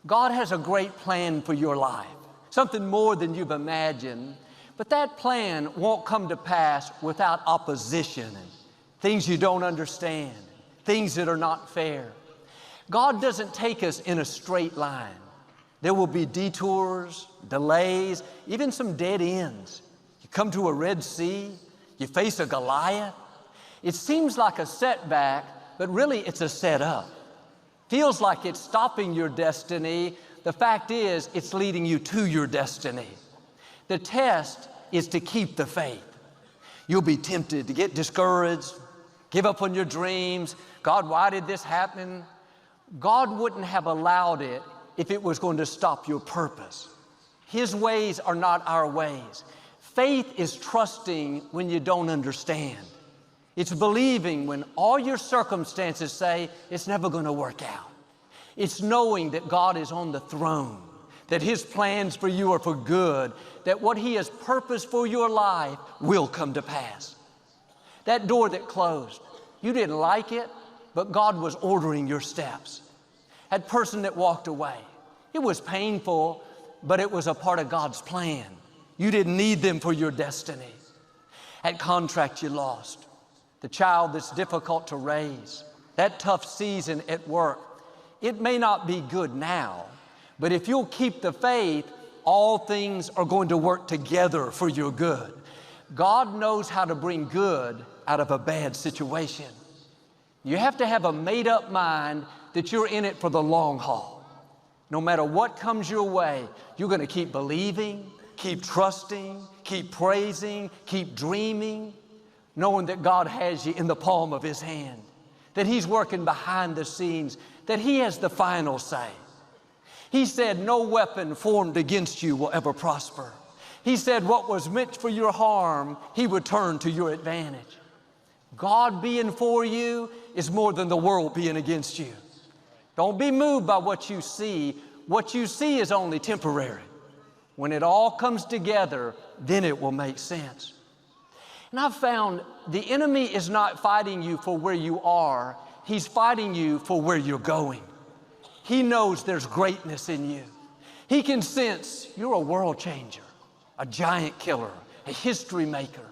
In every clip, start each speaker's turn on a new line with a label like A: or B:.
A: God has a great plan for your life, something more than you've imagined, but that plan won't come to pass without opposition and things you don't understand, things that are not fair. God doesn't take us in a straight line. There will be detours, delays, even some dead ends. You come to a Red Sea, you face a Goliath. It seems like a setback, but really it's a setup. Feels like it's stopping your destiny. The fact is, it's leading you to your destiny. The test is to keep the faith. You'll be tempted to get discouraged, give up on your dreams. God, why did this happen? God wouldn't have allowed it if it was going to stop your purpose. His ways are not our ways. Faith is trusting when you don't understand. It's believing when all your circumstances say it's never going to work out. It's knowing that God is on the throne, that His plans for you are for good, that what He has purposed for your life will come to pass. That door that closed, you didn't like it, but God was ordering your steps. That person that walked away, it was painful, but it was a part of God's plan. You didn't need them for your destiny. That contract you lost, the child that's difficult to raise, that tough season at work, it may not be good now, but if you'll keep the faith, all things are going to work together for your good. God knows how to bring good out of a bad situation. You have to have a made-up mind that you're in it for the long haul. No matter what comes your way, you're going to keep believing, keep trusting, keep praising, keep dreaming, knowing that God has you in the palm of His hand, that He's working behind the scenes, that He has the final say. He said, no weapon formed against you will ever prosper. He said, what was meant for your harm, He would turn to your advantage. God being for you is more than the world being against you. Don't be moved by what you see. What you see is only temporary. When it all comes together, then it will make sense. And I've found the enemy is not fighting you for where you are. He's fighting you for where you're going. He knows there's greatness in you. He can sense you're a world changer, a giant killer, a history maker.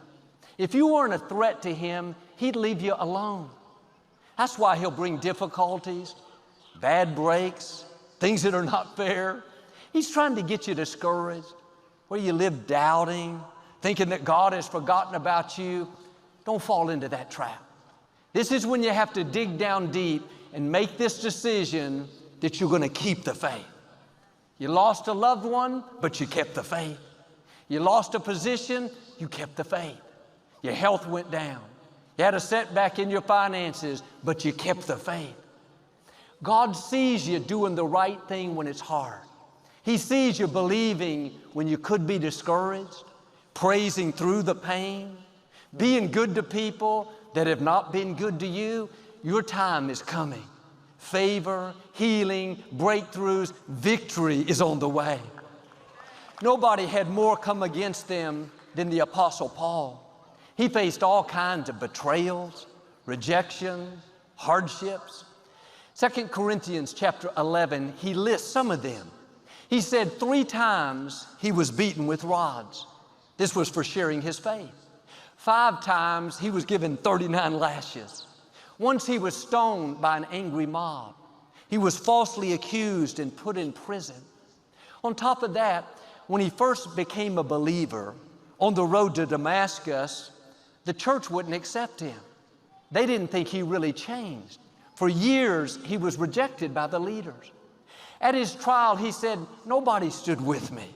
A: If you weren't a threat to him, he'd leave you alone. That's why he'll bring difficulties, bad breaks, things that are not fair. He's trying to get you discouraged, where you live doubting, thinking that God has forgotten about you. Don't fall into that trap. This is when you have to dig down deep and make this decision that you're going to keep the faith. You lost a loved one, but you kept the faith. You lost a position, you kept the faith. Your health went down. You had a setback in your finances, but you kept the faith. God sees you doing the right thing when it's hard. He sees you believing when you could be discouraged, praising through the pain, being good to people that have not been good to you. Your time is coming. Favor, healing, breakthroughs, victory is on the way. Nobody had more come against them than the Apostle Paul. He faced all kinds of betrayals, rejection, hardships. 2 Corinthians chapter 11, he lists some of them. He said 3 times he was beaten with rods. This was for sharing his faith. 5 times he was given 39 lashes. Once he was stoned by an angry mob. He was falsely accused and put in prison. On top of that, when he first became a believer, on the road to Damascus, the church wouldn't accept him. They didn't think he really changed. For years, he was rejected by the leaders. At his trial, he said, nobody stood with me.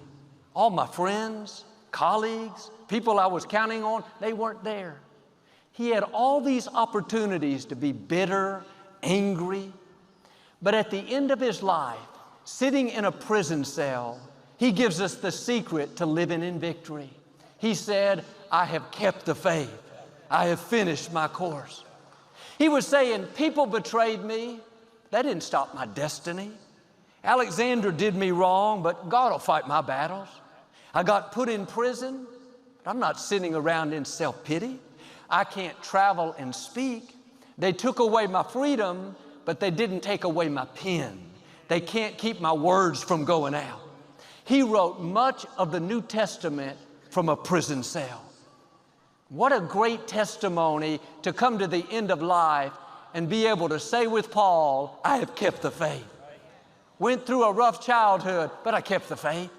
A: All my friends, colleagues, people I was counting on, they weren't there. He had all these opportunities to be bitter, angry, but at the end of his life, sitting in a prison cell, he gives us the secret to living in victory. He said, I have kept the faith. I have finished my course. He was saying, people betrayed me. That didn't stop my destiny. Alexander did me wrong, but God will fight my battles. I got put in prison, but I'm not sitting around in self-pity. I can't travel and speak. They took away my freedom, but they didn't take away my pen. they can't keep my words from going out. He wrote much of the New Testament from a prison cell. What a great testimony to come to the end of life and be able to say with Paul, I have kept the faith. Went through a rough childhood, but I kept the faith.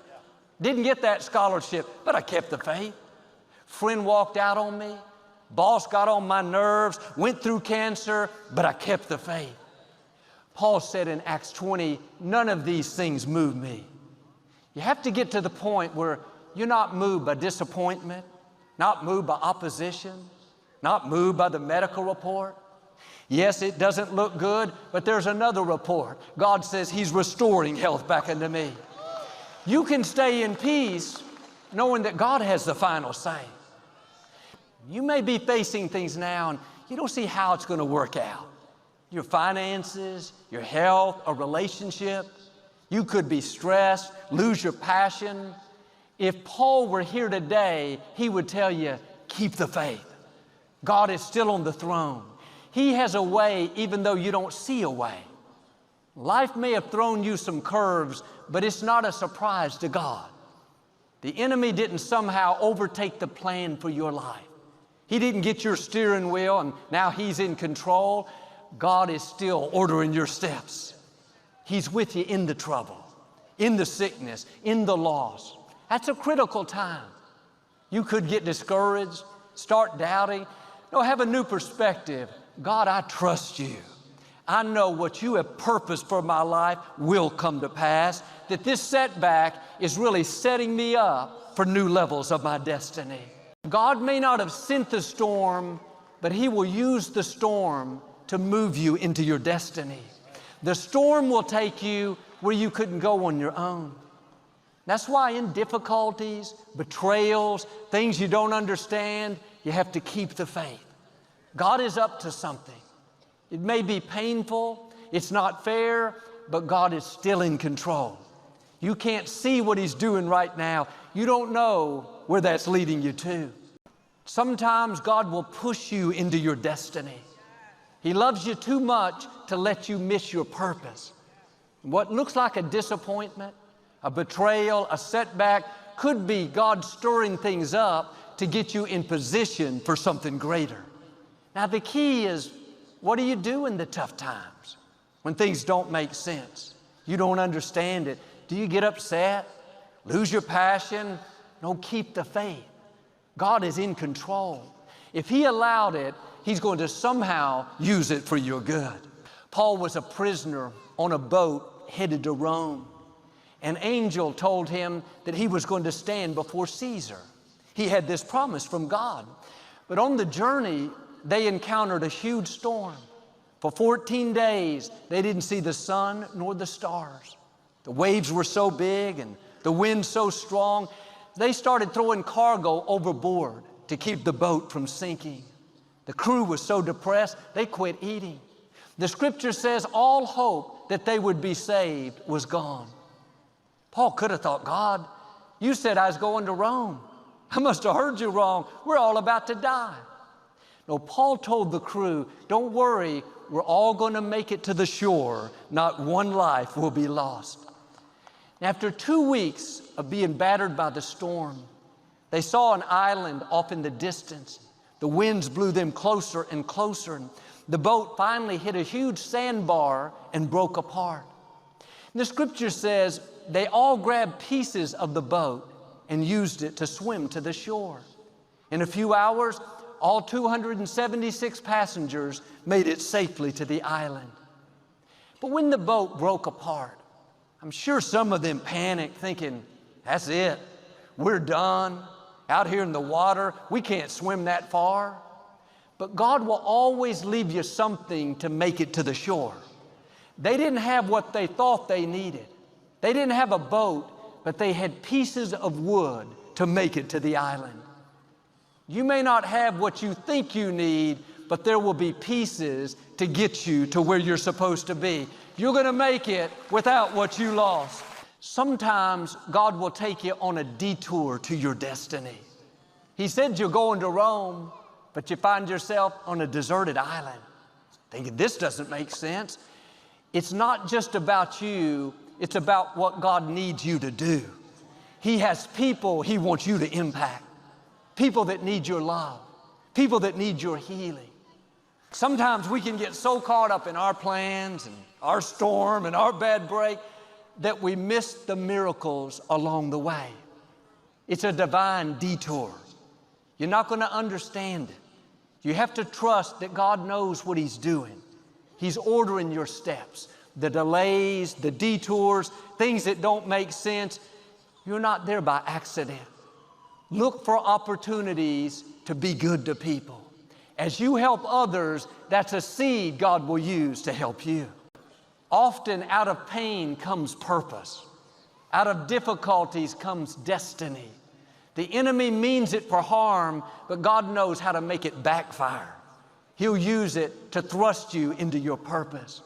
A: Didn't get that scholarship, but I kept the faith. Friend walked out on me. Boss got on my nerves, went through cancer, but I kept the faith. Paul said in Acts 20, none of these things move me. You have to get to the point where you're not moved by disappointment, not moved by opposition, not moved by the medical report. Yes, it doesn't look good, but there's another report. God says He's restoring health back into me. You can stay in peace knowing that God has the final say. You may be facing things now and you don't see how it's going to work out. Your finances, your health, a relationship. You could be stressed, lose your passion. If Paul were here today, he would tell you, keep the faith. God is still on the throne. He has a way even though you don't see a way. Life may have thrown you some curves, but it's not a surprise to God. The enemy didn't somehow overtake the plan for your life. He didn't get your steering wheel and now he's in control. God is still ordering your steps. He's with you in the trouble, in the sickness, in the loss. That's a critical time. You could get discouraged, start doubting. No, have a new perspective. God, I trust you. I know what you have purposed for my life will come to pass, that this setback is really setting me up for new levels of my destiny. God may not have sent the storm, but He will use the storm to move you into your destiny. The storm will take you where you couldn't go on your own. That's why in difficulties, betrayals, things you don't understand, you have to keep the faith. God is up to something. It may be painful, it's not fair, but God is still in control. You can't see what He's doing right now. You don't know where that's leading you to. Sometimes God will push you into your destiny. He loves you too much to let you miss your purpose. What looks like a disappointment, a betrayal, a setback, could be God stirring things up to get you in position for something greater. Now the key is, what do you do in the tough times? When things don't make sense, you don't understand it. Do you get upset, lose your passion? No, keep the faith. God is in control. If He allowed it, He's going to somehow use it for your good. Paul was a prisoner on a boat headed to Rome. An angel told him that he was going to stand before Caesar. He had this promise from God. But on the journey, they encountered a huge storm. For 14 days, they didn't see the sun nor the stars. The waves were so big and the wind so strong, they started throwing cargo overboard to keep the boat from sinking. The crew was so depressed, they quit eating. The scripture says all hope that they would be saved was gone. Paul could have thought, God, you said I was going to Rome. I must have heard you wrong. We're all about to die. No, Paul told the crew, don't worry, we're all going to make it to the shore. Not one life will be lost. After 2 weeks of being battered by the storm, they saw an island off in the distance. The winds blew them closer and closer. And the boat finally hit a huge sandbar and broke apart. And the scripture says they all grabbed pieces of the boat and used it to swim to the shore. In a few hours, all 276 passengers made it safely to the island. But when the boat broke apart, I'm sure some of them panicked, thinking, that's it, we're done. Out here in the water, we can't swim that far. But God will always leave you something to make it to the shore. They didn't have what they thought they needed. They didn't have a boat, but they had pieces of wood to make it to the island. You may not have what you think you need, but there will be pieces to get you to where you're supposed to be. You're going to make it without what you lost. Sometimes God will take you on a detour to your destiny. He said you're going to Rome, but you find yourself on a deserted island, thinking this doesn't make sense. It's not just about you, it's about what God needs you to do. He has people He wants you to impact, people that need your love, people that need your healing. Sometimes we can get so caught up in our plans and our storm and our bad break that we miss the miracles along the way. It's a divine detour. You're not going to understand it. You have to trust that God knows what He's doing. He's ordering your steps. The delays, the detours, things that don't make sense, you're not there by accident. Look for opportunities to be good to people. As you help others, that's a seed God will use to help you. Often out of pain comes purpose. Out of difficulties comes destiny. The enemy means it for harm, but God knows how to make it backfire. He'll use it to thrust you into your purpose.